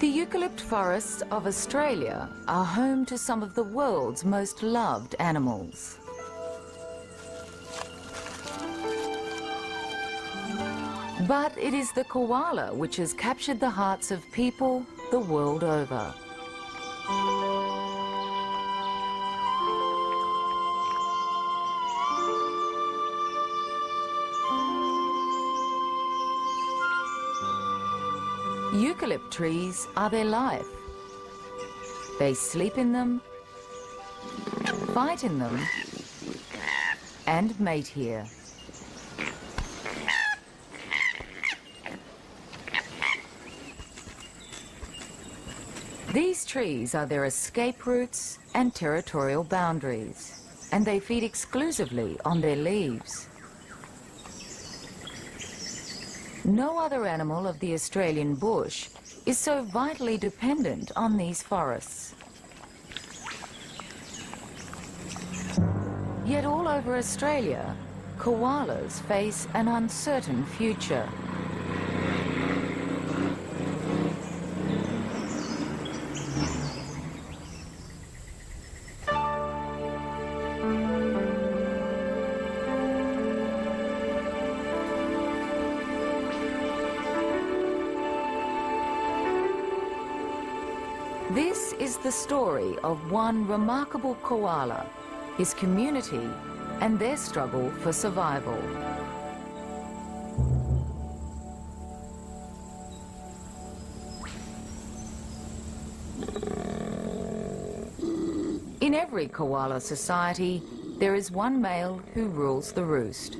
The eucalypt forests of Australia are home to some of the world's most loved animals. But it is the koala which has captured the hearts of people the world over. Eucalypt trees are their life. They sleep in them, fight in them, and mate here. These trees are their escape routes and territorial boundaries, and they feed exclusively on their leaves. No other animal of the Australian bush is so vitally dependent on these forests. Yet all over Australia, koalas face an uncertain future. This is the story of one remarkable koala, his community, and their struggle for survival. In every koala society, there is one male who rules the roost.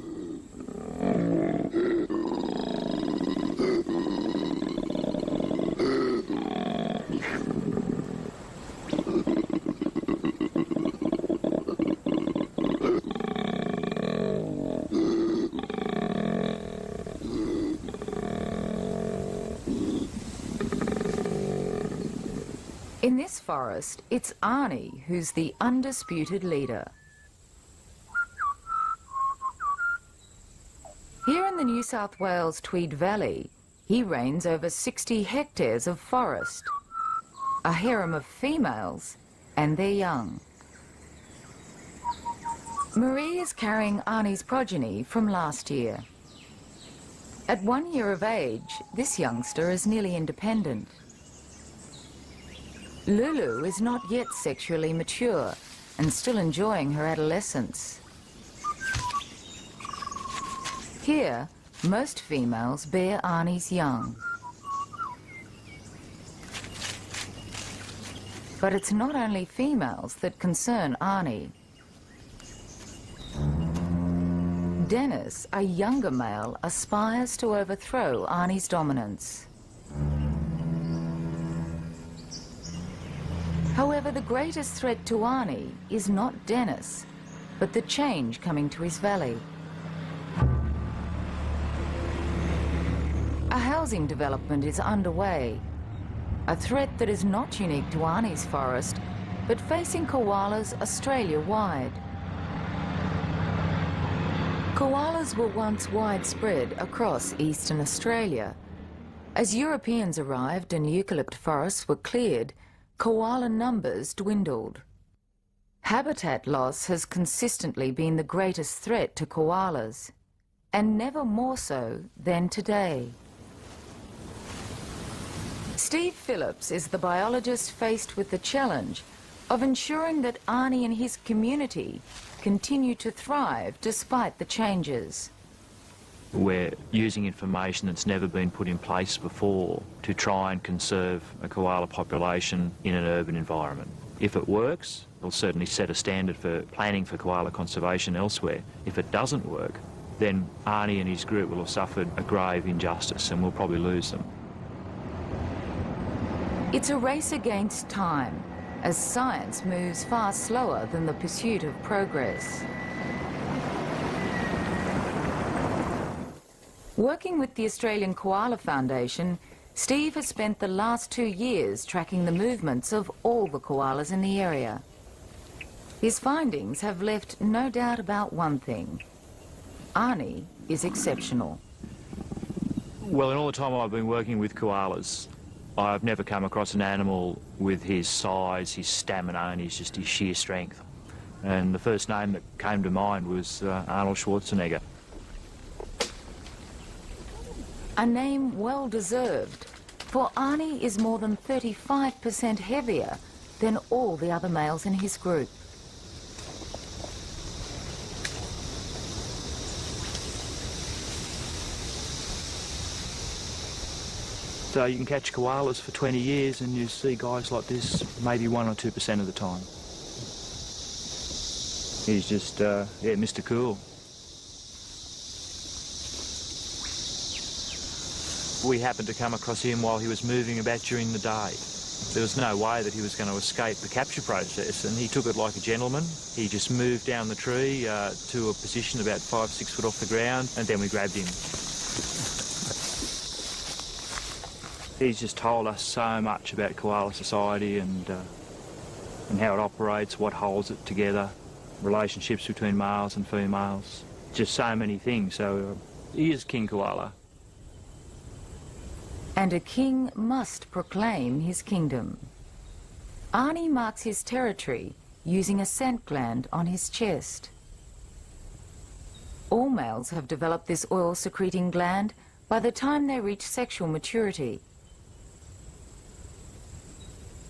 In this forest, it's Arnie who's the undisputed leader. Here in the New South Wales Tweed Valley, he reigns over 60 hectares of forest, a harem of females and their young. Marie is carrying Arnie's progeny from last year. At 1 year of age, this youngster is nearly independent. Lulu is not yet sexually mature and still enjoying her adolescence. Here, most females bear Arnie's young. But it's not only females that concern Arnie. Dennis, a younger male, aspires to overthrow Arnie's dominance. However, the greatest threat to Arnie is not Dennis, but the change coming to his valley. A housing development is underway, a threat that is not unique to Arnie's forest, but facing koalas Australia-wide. Koalas were once widespread across eastern Australia. As Europeans arrived and eucalypt forests were cleared, koala numbers dwindled. Habitat loss has consistently been the greatest threat to koalas, and never more so than today. Steve Phillips is the biologist faced with the challenge of ensuring that Arnie and his community continue to thrive despite the changes. We're using information that's never been put in place before to try and conserve a koala population in an urban environment. If it works, it'll certainly set a standard for planning for koala conservation elsewhere. If it doesn't work, then Arnie and his group will have suffered a grave injustice and we'll probably lose them. It's a race against time, as science moves far slower than the pursuit of progress. Working with the Australian Koala Foundation, Steve has spent the last 2 years tracking the movements of all the koalas in the area. His findings have left no doubt about one thing: Arnie is exceptional. Well, in all the time I've been working with koalas, I've never come across an animal with his size, his stamina and his sheer strength. And the first name that came to mind was Arnold Schwarzenegger. A name well deserved, for Arnie is more than 35% heavier than all the other males in his group. So you can catch koalas for 20 years and you see guys like this maybe 1 or 2% of the time. He's just, yeah, Mr. Cool. We happened to come across him while he was moving about during the day. There was no way that he was going to escape the capture process, and he took it like a gentleman. He just moved down the tree to a position about 5, 6 foot off the ground, and then we grabbed him. He's just told us so much about koala society and how it operates, what holds it together, relationships between males and females, just so many things. So he is King Koala. And a king must proclaim his kingdom. Arnie marks his territory using a scent gland on his chest. All males have developed this oil-secreting gland by the time they reach sexual maturity.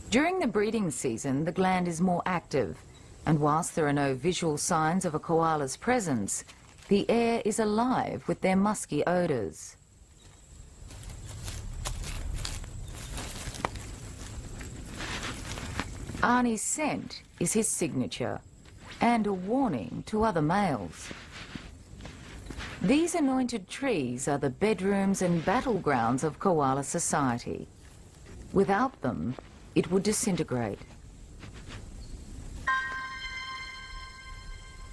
During the breeding season, the gland is more active, and whilst there are no visual signs of a koala's presence, the air is alive with their musky odours. Arnie's scent is his signature, and a warning to other males. These anointed trees are the bedrooms and battlegrounds of koala society. Without them, it would disintegrate.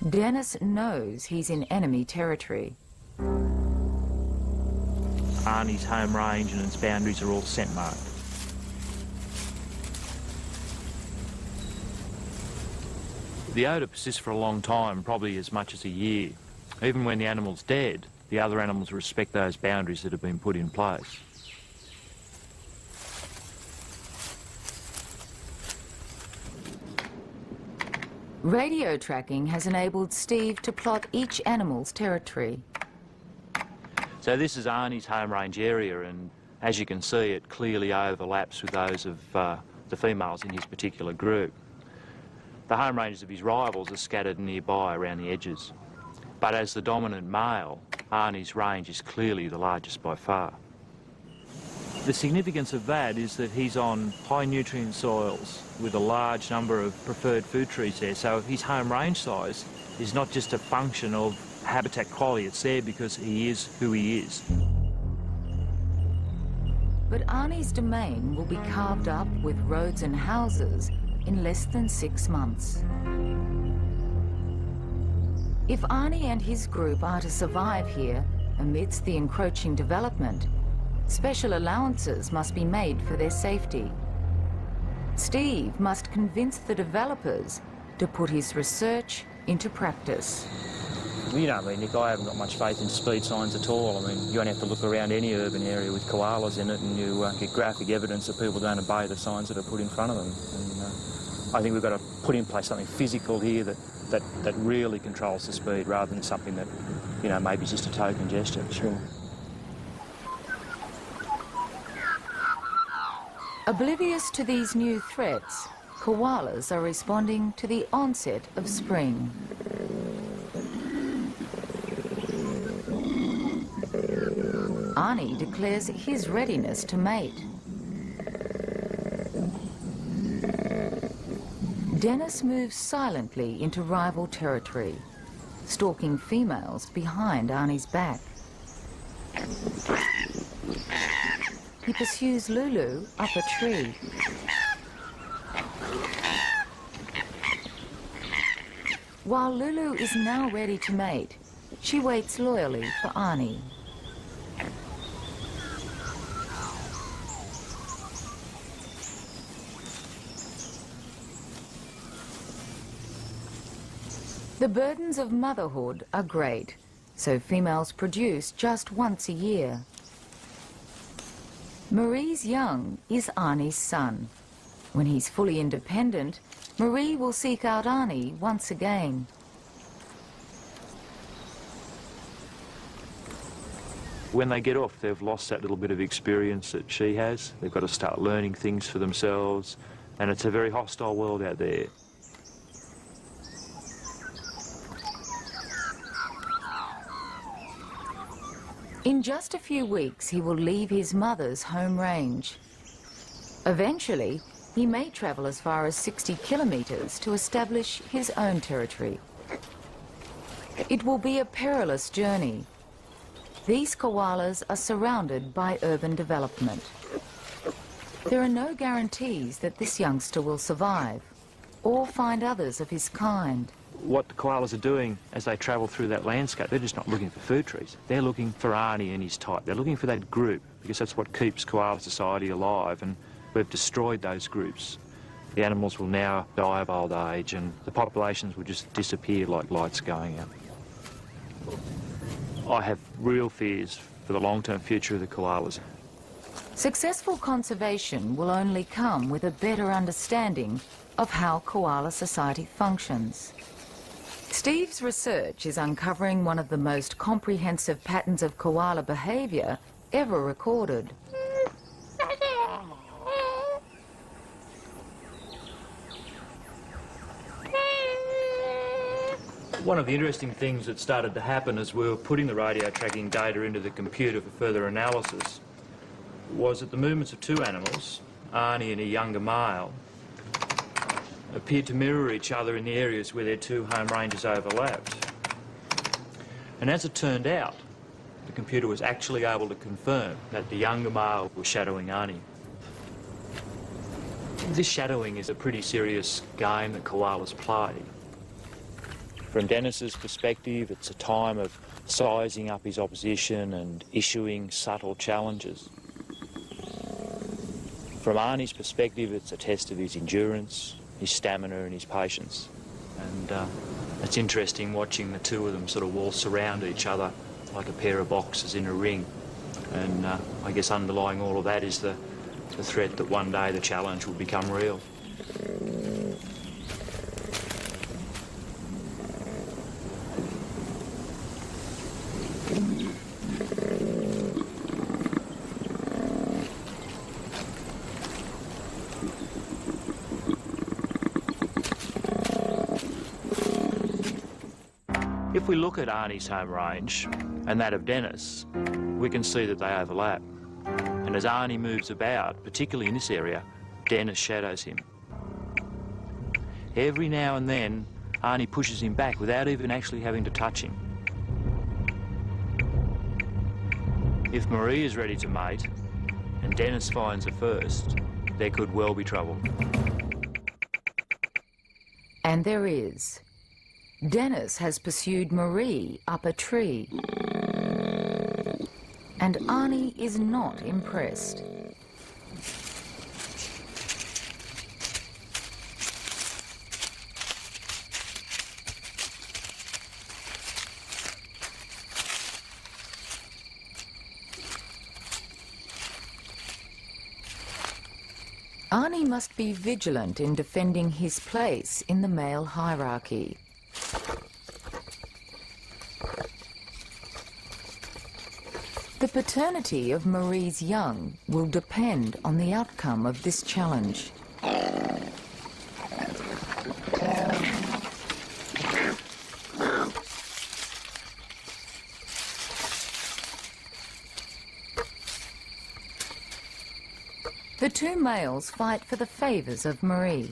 Dennis knows he's in enemy territory. Arnie's home range and its boundaries are all scent marked. The odour persists for a long time, probably as much as a year. Even when the animal's dead, the other animals respect those boundaries that have been put in place. Radio tracking has enabled Steve to plot each animal's territory. So this is Arnie's home range area, and as you can see, it clearly overlaps with those of the females in his particular group. The home ranges of his rivals are scattered nearby around the edges. But as the dominant male, Arnie's range is clearly the largest by far. The significance of that is that he's on high nutrient soils with a large number of preferred food trees there, so his home range size is not just a function of habitat quality, it's there because he is who he is. But Arnie's domain will be carved up with roads and houses in less than 6 months. If Arnie and his group are to survive here amidst the encroaching development, special allowances must be made for their safety. Steve must convince the developers to put his research into practice. You know, Nick, I haven't got much faith in speed signs at all. I mean, you only have to look around any urban area with koalas in it and you get graphic evidence that people don't obey the signs that are put in front of them. And I think we've got to put in place something physical here that really controls the speed rather than something that, you know, maybe just a token gesture. Sure. Oblivious to these new threats, koalas are responding to the onset of spring. Arnie declares his readiness to mate. Dennis moves silently into rival territory, stalking females behind Arnie's back. He pursues Lulu up a tree. While Lulu is now ready to mate, she waits loyally for Arnie. The burdens of motherhood are great, so females produce just once a year. Marie's young is Arnie's son. When he's fully independent, Marie will seek out Arnie once again. When they get off, they've lost that little bit of experience that she has. They've got to start learning things for themselves, and it's a very hostile world out there. In just a few weeks, he will leave his mother's home range. Eventually, he may travel as far as 60 kilometres to establish his own territory. It will be a perilous journey. These koalas are surrounded by urban development. There are no guarantees that this youngster will survive or find others of his kind. What the koalas are doing as they travel through that landscape, they're just not looking for food trees. They're looking for Arnie and his type. They're looking for that group because that's what keeps koala society alive, and we've destroyed those groups. The animals will now die of old age and the populations will just disappear like lights going out. I have real fears for the long-term future of the koalas. Successful conservation will only come with a better understanding of how koala society functions. Steve's research is uncovering one of the most comprehensive patterns of koala behaviour ever recorded. One of the interesting things that started to happen as we were putting the radio tracking data into the computer for further analysis was that the movements of two animals, Arnie and a younger male, appeared to mirror each other in the areas where their two home ranges overlapped. And as it turned out, the computer was actually able to confirm that the younger male was shadowing Arnie. This shadowing is a pretty serious game that koalas play. From Dennis's perspective, it's a time of sizing up his opposition and issuing subtle challenges. From Arnie's perspective, it's a test of his endurance, his stamina and his patience. And it's interesting watching the two of them sort of waltz around each other like a pair of boxers in a ring. And I guess underlying all of that is the threat that one day the challenge will become real. If we look at Arnie's home range and that of Dennis, we can see that they overlap. And as Arnie moves about, particularly in this area, Dennis shadows him. Every now and then, Arnie pushes him back without even actually having to touch him. If Marie is ready to mate, and Dennis finds her first, there could well be trouble. And there is. Dennis has pursued Marie up a tree. And Arnie is not impressed. Arnie must be vigilant in defending his place in the male hierarchy. The paternity of Marie's young will depend on the outcome of this challenge. The two males fight for the favours of Marie.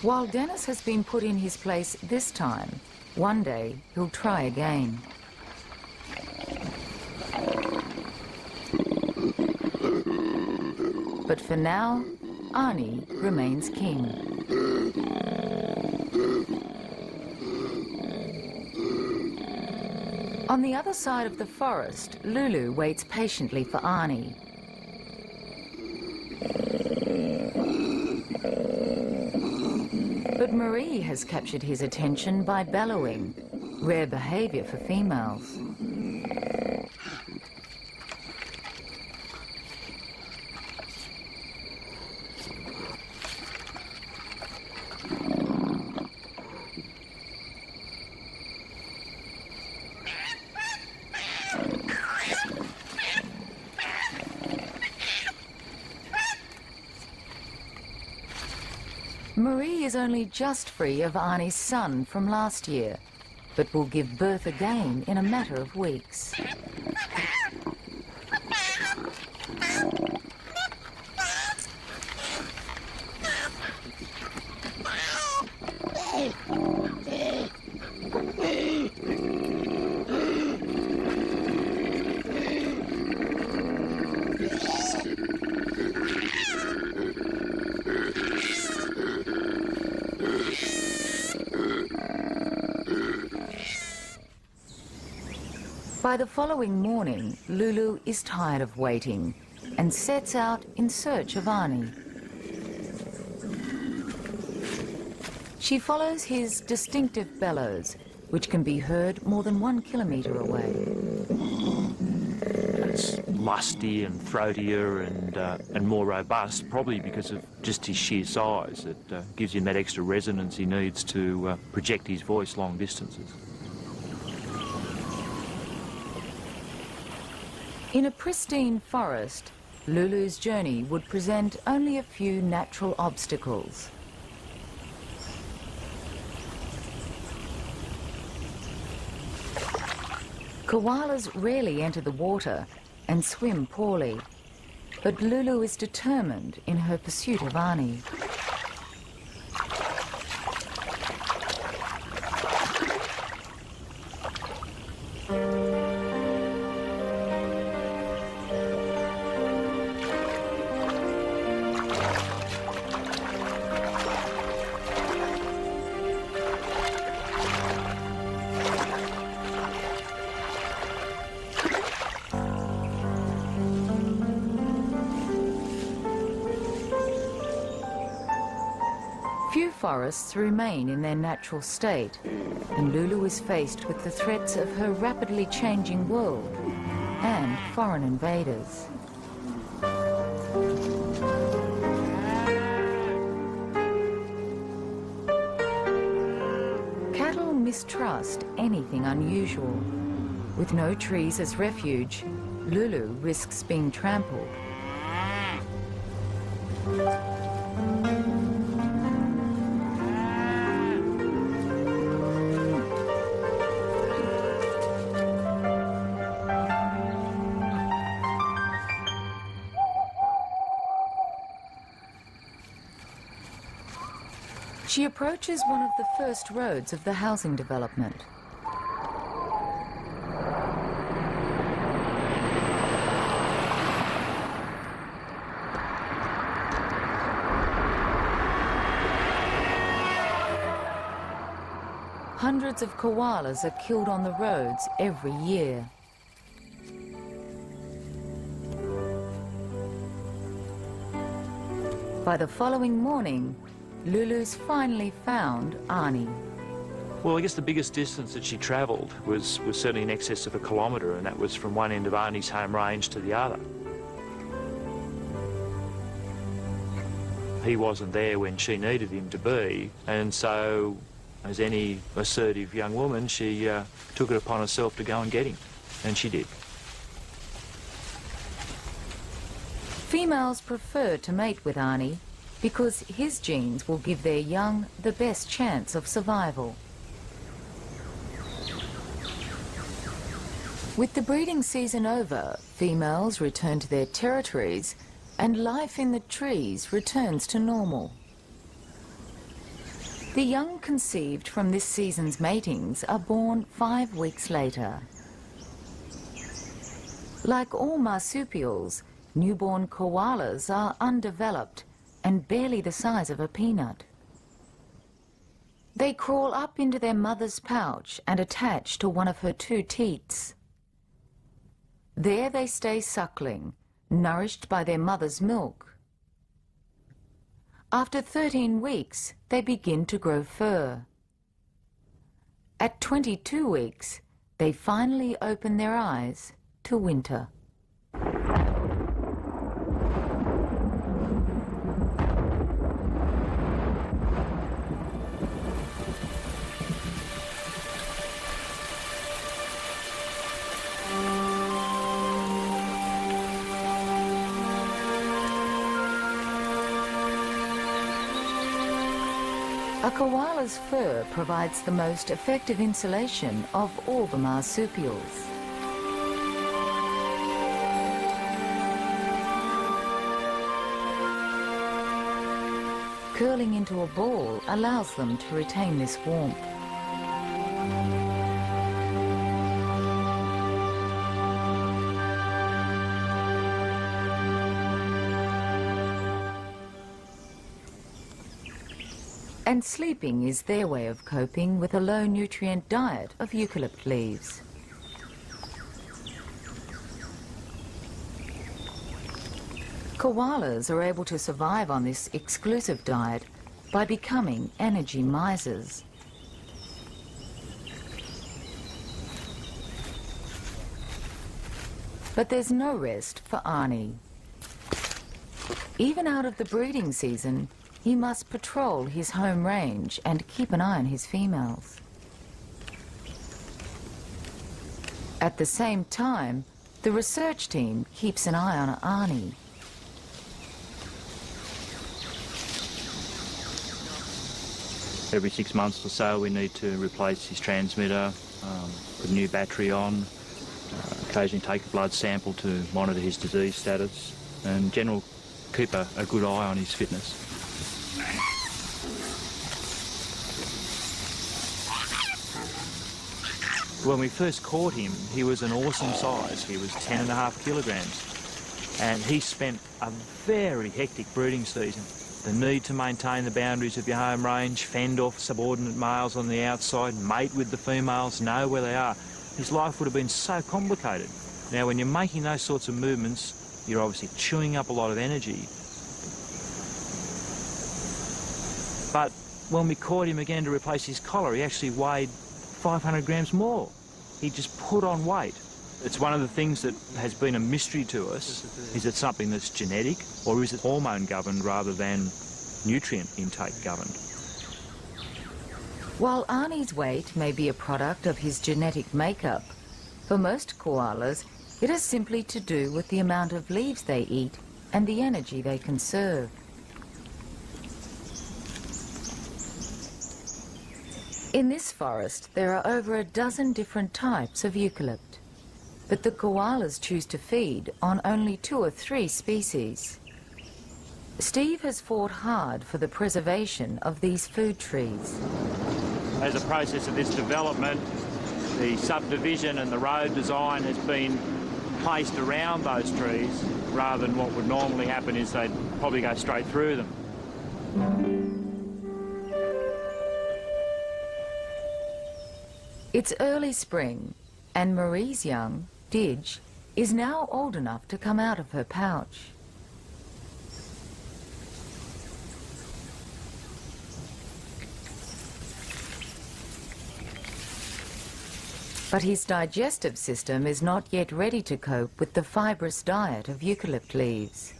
While Dennis has been put in his place this time, One day, he'll try again. But for now, Arnie remains king. On the other side of the forest, Lulu waits patiently for Arnie. But Marie has captured his attention by bellowing, rare behaviour for females. Marie is only just free of Arnie's son from last year, but will give birth again in a matter of weeks. By the following morning, Lulu is tired of waiting and sets out in search of Arnie. She follows his distinctive bellows, which can be heard more than 1 kilometre away. It's lusty and throatier and more robust, probably because of just his sheer size. It gives him that extra resonance he needs to project his voice long distances. In a pristine forest, Lulu's journey would present only a few natural obstacles. Koalas rarely enter the water and swim poorly, but Lulu is determined in her pursuit of Arnie. Few forests remain in their natural state, and Lulu is faced with the threats of her rapidly changing world and foreign invaders. Cattle mistrust anything unusual. With no trees as refuge, Lulu risks being trampled. She approaches one of the first roads of the housing development. Hundreds of koalas are killed on the roads every year. By the following morning, Lulu's finally found Arnie. Well, I guess the biggest distance that she travelled was certainly in excess of 1 kilometre, and that was from one end of Arnie's home range to the other. He wasn't there when she needed him to be, and so, as any assertive young woman, she took it upon herself to go and get him, and she did. Females prefer to mate with Arnie because his genes will give their young the best chance of survival. With the breeding season over, females return to their territories and life in the trees returns to normal. The young conceived from this season's matings are born 5 weeks later. Like all marsupials, newborn koalas are undeveloped and barely the size of a peanut. They crawl up into their mother's pouch and attach to one of her 2 teats. There they stay suckling, nourished by their mother's milk. After 13 weeks, they begin to grow fur. At 22 weeks, they finally open their eyes to winter. A koala's fur provides the most effective insulation of all the marsupials. Curling into a ball allows them to retain this warmth. And sleeping is their way of coping with a low-nutrient diet of eucalypt leaves. Koalas are able to survive on this exclusive diet by becoming energy misers. But there's no rest for Arnie. Even out of the breeding season, he must patrol his home range and keep an eye on his females. At the same time, the research team keeps an eye on Arnie. Every 6 months or so we need to replace his transmitter, put a new battery on, occasionally take a blood sample to monitor his disease status, and in general keep a good eye on his fitness. When we first caught him, he was an awesome size. He was 10.5 kilograms. And he spent a very hectic breeding season. The need to maintain the boundaries of your home range, fend off subordinate males on the outside, mate with the females, know where they are. His life would have been so complicated. Now, when you're making those sorts of movements, you're obviously chewing up a lot of energy. But when we caught him again to replace his collar, he actually weighed 500 grams more. He just put on weight. It's one of the things that has been a mystery to us. Is it something that's genetic, or is it hormone governed rather than nutrient intake governed? While Arnie's weight may be a product of his genetic makeup, for most koalas, it is simply to do with the amount of leaves they eat and the energy they conserve. In this forest, there are over a dozen different types of eucalypt, but the koalas choose to feed on only 2 or 3 species. Steve has fought hard for the preservation of these food trees. As a process of this development, the subdivision and the road design has been placed around those trees rather than what would normally happen is they'd probably go straight through them. It's early spring, and Marie's young, Didge, is now old enough to come out of her pouch. But his digestive system is not yet ready to cope with the fibrous diet of eucalypt leaves.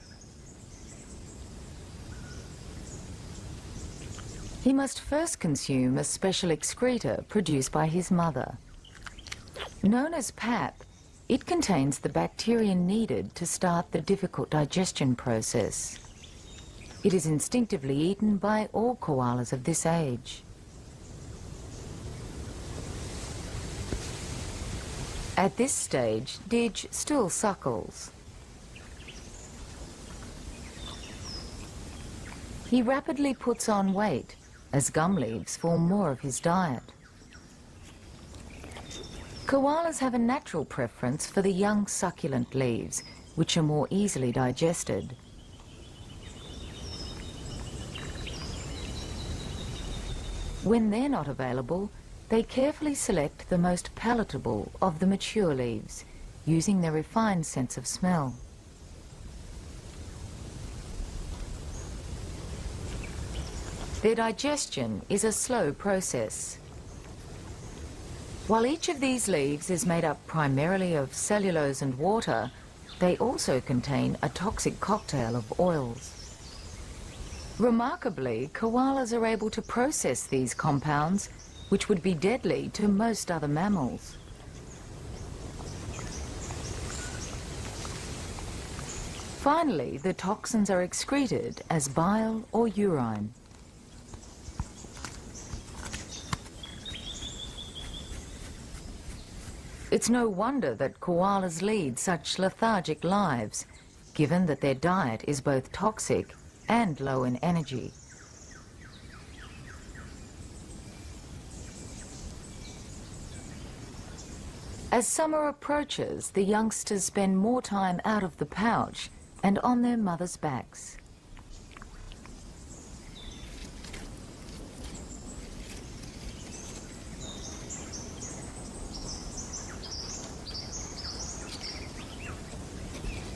He must first consume a special excreta produced by his mother. Known as pap, it contains the bacteria needed to start the difficult digestion process. It is instinctively eaten by all koalas of this age. At this stage, Didge still suckles. He rapidly puts on weight as gum leaves form more of his diet. Koalas have a natural preference for the young succulent leaves, which are more easily digested. When they're not available, they carefully select the most palatable of the mature leaves, using their refined sense of smell. Their digestion is a slow process. While each of these leaves is made up primarily of cellulose and water, they also contain a toxic cocktail of oils. Remarkably, koalas are able to process these compounds, which would be deadly to most other mammals. Finally, the toxins are excreted as bile or urine. It's no wonder that koalas lead such lethargic lives, given that their diet is both toxic and low in energy. As summer approaches, the youngsters spend more time out of the pouch and on their mothers' backs.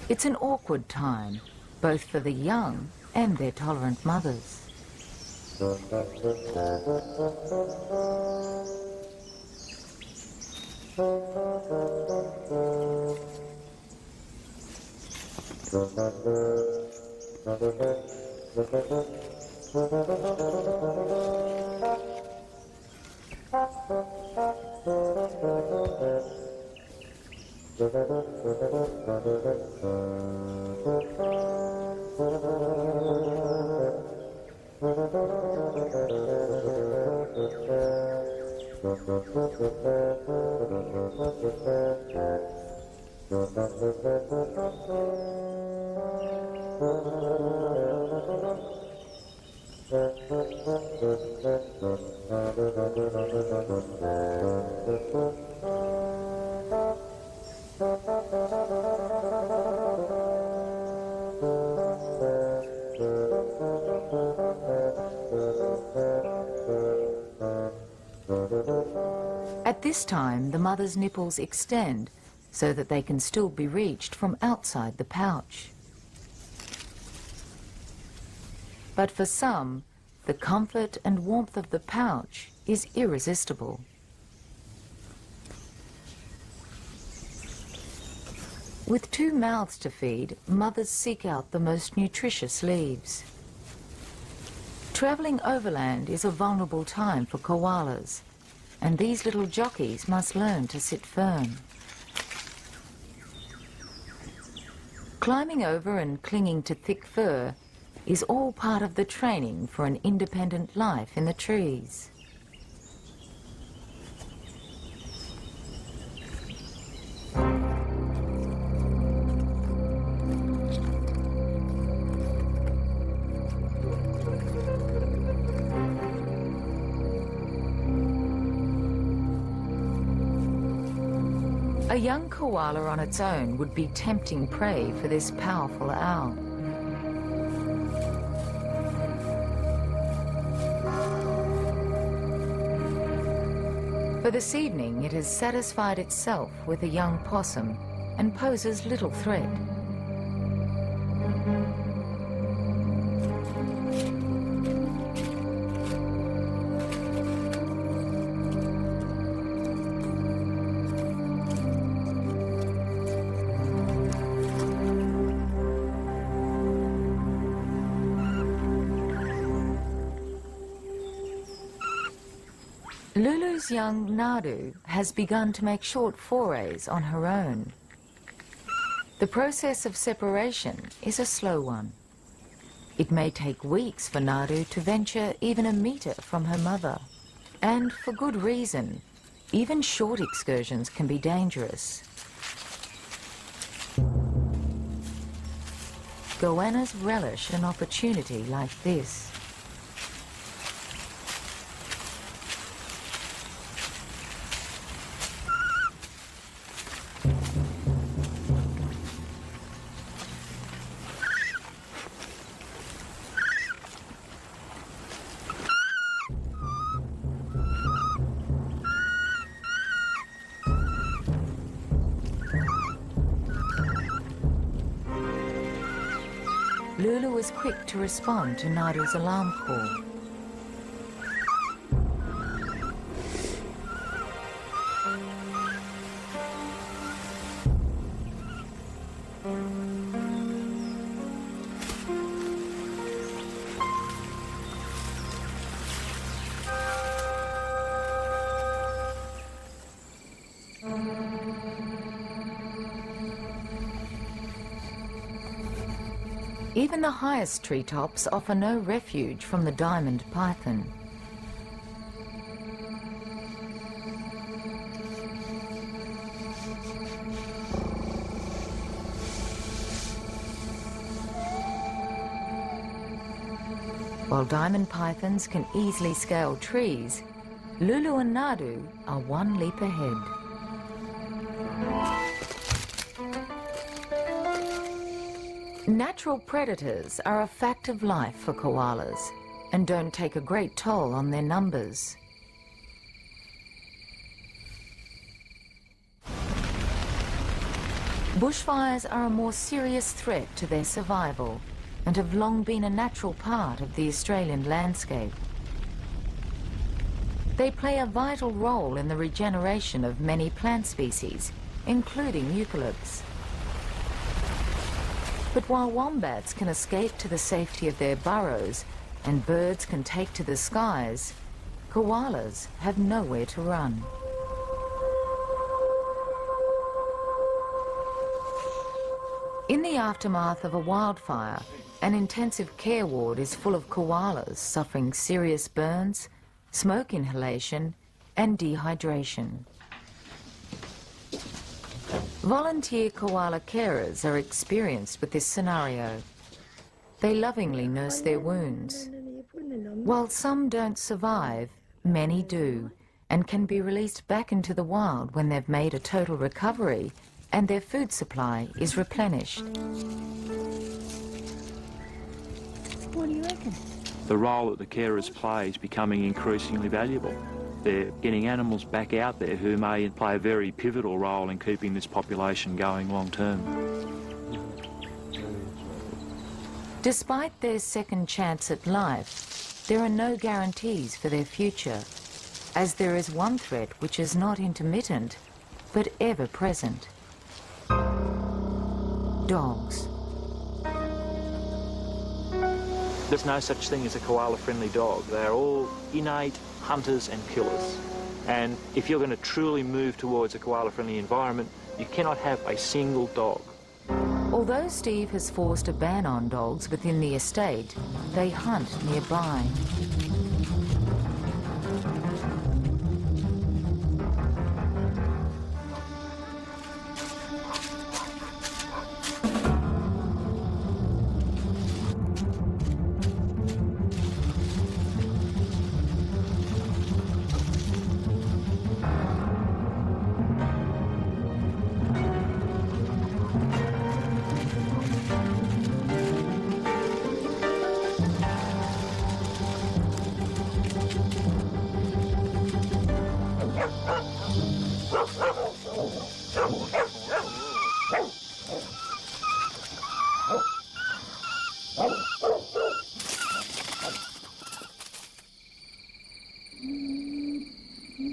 It's an awkward time, both for the young and their tolerant mothers. At this time, the mother's nipples extend so that they can still be reached from outside the pouch. But for some, the comfort and warmth of the pouch is irresistible. With two mouths to feed, mothers seek out the most nutritious leaves. Travelling overland is a vulnerable time for koalas, and these little jockeys must learn to sit firm. Climbing over and clinging to thick fur is all part of the training for an independent life in the trees. A young koala on its own would be tempting prey for this powerful owl. For this evening, it has satisfied itself with a young possum and poses little threat. Lulu's young Nadu has begun to make short forays on her own. The process of separation is a slow one. It may take weeks for Nadu to venture even a metre from her mother. And for good reason. Even short excursions can be dangerous. Goannas relish an opportunity like this. Lulu was quick to respond to Nadu's alarm call. Even the highest treetops offer no refuge from the diamond python. While diamond pythons can easily scale trees, Lulu and Nadu are one leap ahead. Natural predators are a fact of life for koalas and don't take a great toll on their numbers. Bushfires are a more serious threat to their survival and have long been a natural part of the Australian landscape. They play a vital role in the regeneration of many plant species, including eucalypts. But while wombats can escape to the safety of their burrows and birds can take to the skies, koalas have nowhere to run. In the aftermath of a wildfire, an intensive care ward is full of koalas suffering serious burns, smoke inhalation, and dehydration. Volunteer koala carers are experienced with this scenario. They lovingly nurse their wounds. While some don't survive, many do, and can be released back into the wild when they've made a total recovery and their food supply is replenished. What do you reckon? The role that the carers play is becoming increasingly valuable. They're getting animals back out there who may play a very pivotal role in keeping this population going long term. Despite their second chance at life, there are no guarantees for their future, as there is one threat which is not intermittent, but ever present. Dogs. There's no such thing as a koala-friendly dog. They're all innate hunters and killers. And if you're going to truly move towards a koala-friendly environment, you cannot have a single dog. Although Steve has forced a ban on dogs within the estate, they hunt nearby.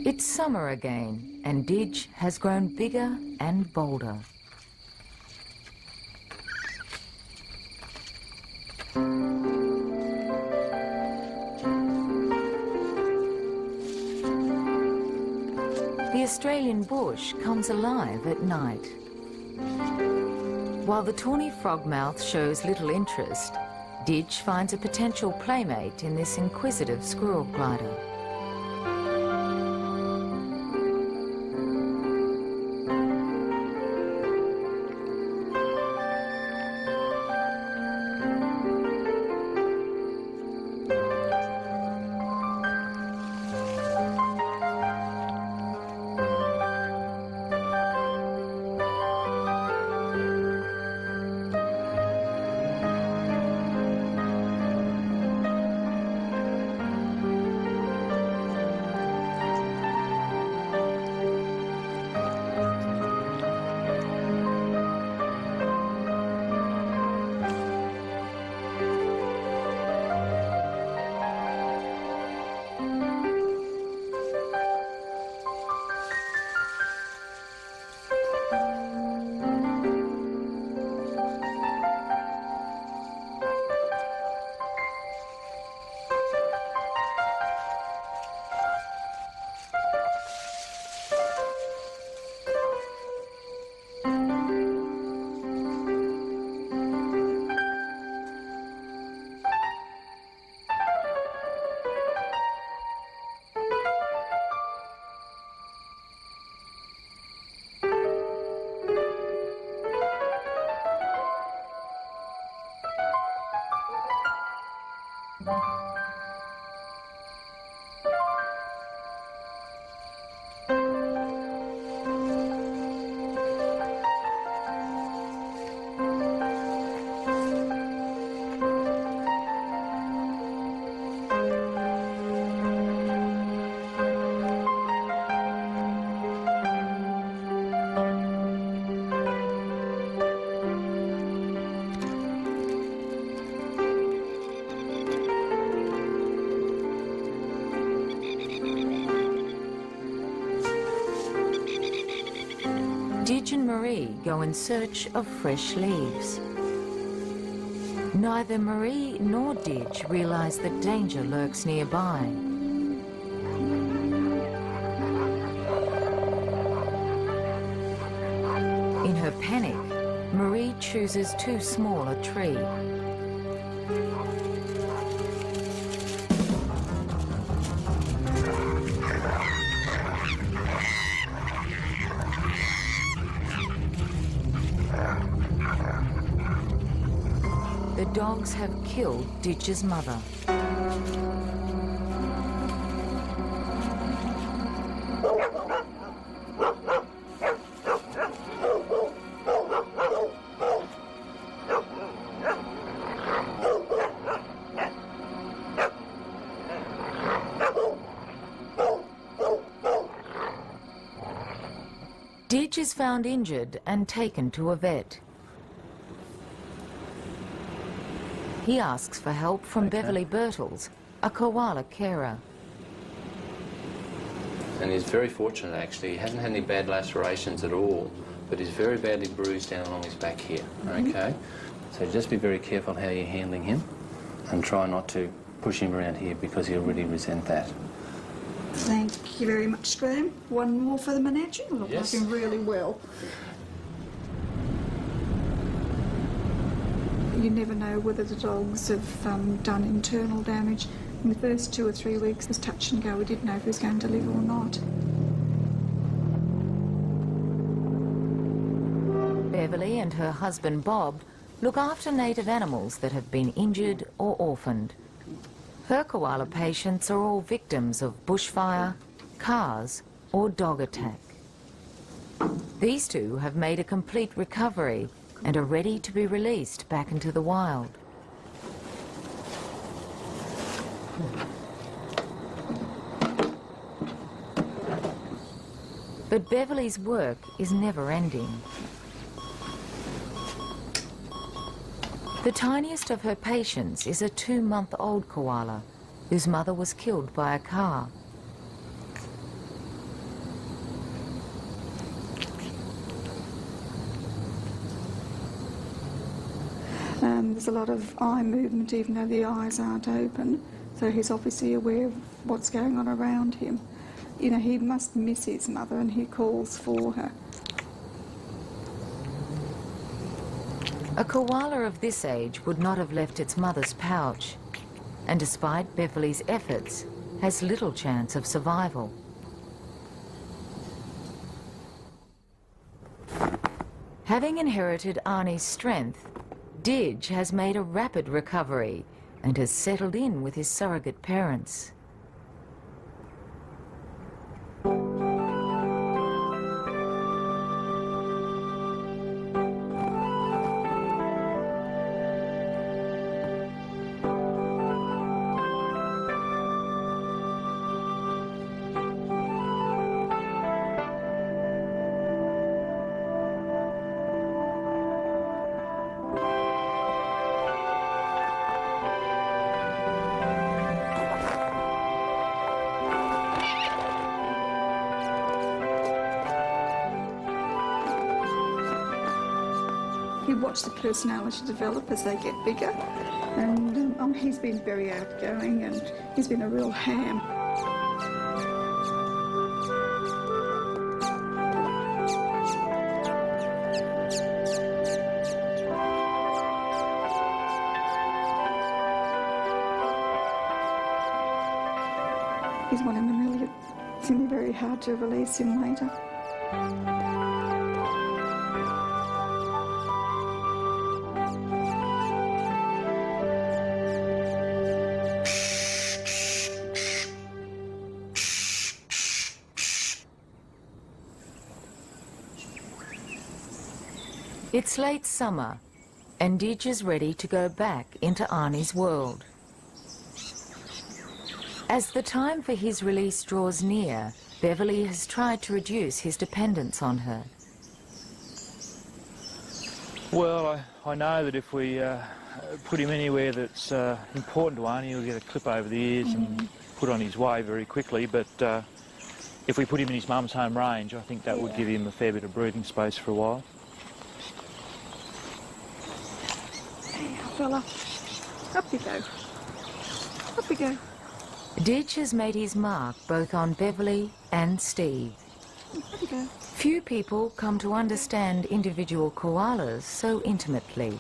It's summer again, and Didge has grown bigger and bolder. The Australian bush comes alive at night. While the tawny frogmouth shows little interest, Didge finds a potential playmate in this inquisitive squirrel glider. Didge and Marie go in search of fresh leaves. Neither Marie nor Didge realise that danger lurks nearby. In her panic, Marie chooses too small a tree. The dogs have killed Didge's mother. Didge is found injured and taken to a vet. He asks for help from Beverly Birtles, a koala carer. And he's very fortunate, actually. He hasn't had any bad lacerations at all, but he's very badly bruised down along his back here, okay? So just be very careful how you're handling him and try not to push him around here because he'll really resent that. Thank you very much, Graham. One more for the menagerie. Look, Yes. looking really well. You never know whether the dogs have done internal damage. In the first 2 or 3 weeks, it was touch and go. We didn't know if he was going to live or not. Beverly and her husband Bob look after native animals that have been injured or orphaned. Her koala patients are all victims of bushfire, cars or dog attack. These two have made a complete recovery and are ready to be released back into the wild. But Beverly's work is never ending. The tiniest of her patients is a 2-month-old koala whose mother was killed by a car. There's a lot of eye movement even though the eyes aren't open, so he's obviously aware of what's going on around him. You know, he must miss his mother and he calls for her. A koala of this age would not have left its mother's pouch, and despite Beverly's efforts, has little chance of survival. Having inherited Arnie's strength, Didge has made a rapid recovery and has settled in with his surrogate parents. You watch the personality develop as they get bigger, and he's been very outgoing and he's been a real ham. He's one in the middle. It's going to be very hard to release him later. It's late summer, and Didge is ready to go back into Arnie's world. As the time for his release draws near, Beverly has tried to reduce his dependence on her. Well, I know that if we put him anywhere that's important to Arnie, he'll get a clip over the ears and put on his way very quickly, but if we put him in his mum's home range, I think that would give him a fair bit of breathing space for a while. Hey, fella. Up you go. Up you go. Didge has made his mark both on Beverly and Steve. Up you go. Few people come to understand individual koalas so intimately.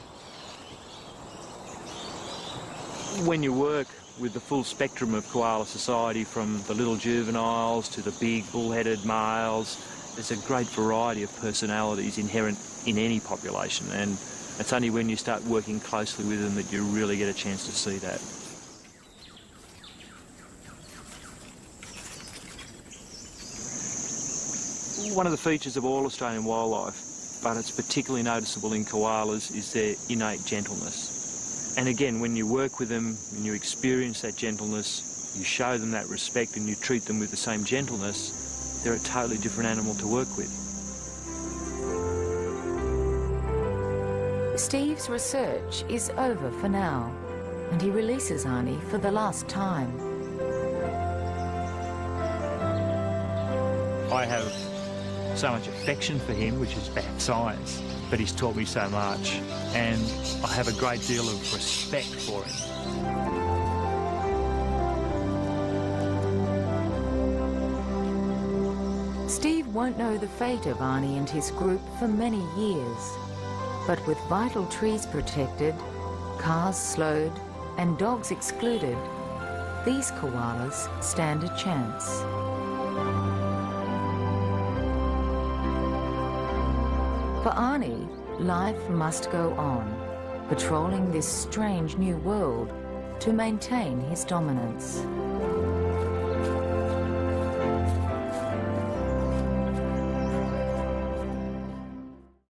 When you work with the full spectrum of koala society, from the little juveniles to the big bull-headed males, there's a great variety of personalities inherent in any population, and it's only when you start working closely with them that you really get a chance to see that. One of the features of all Australian wildlife, but it's particularly noticeable in koalas, is their innate gentleness. And again, when you work with them and you experience that gentleness, you show them that respect and you treat them with the same gentleness, they're a totally different animal to work with. Steve's research is over for now, and he releases Arnie for the last time. I have so much affection for him, which is bad science, but he's taught me so much, and I have a great deal of respect for him. Steve won't know the fate of Arnie and his group for many years, but with vital trees protected, cars slowed, and dogs excluded, these koalas stand a chance. For Arnie, life must go on, patrolling this strange new world to maintain his dominance.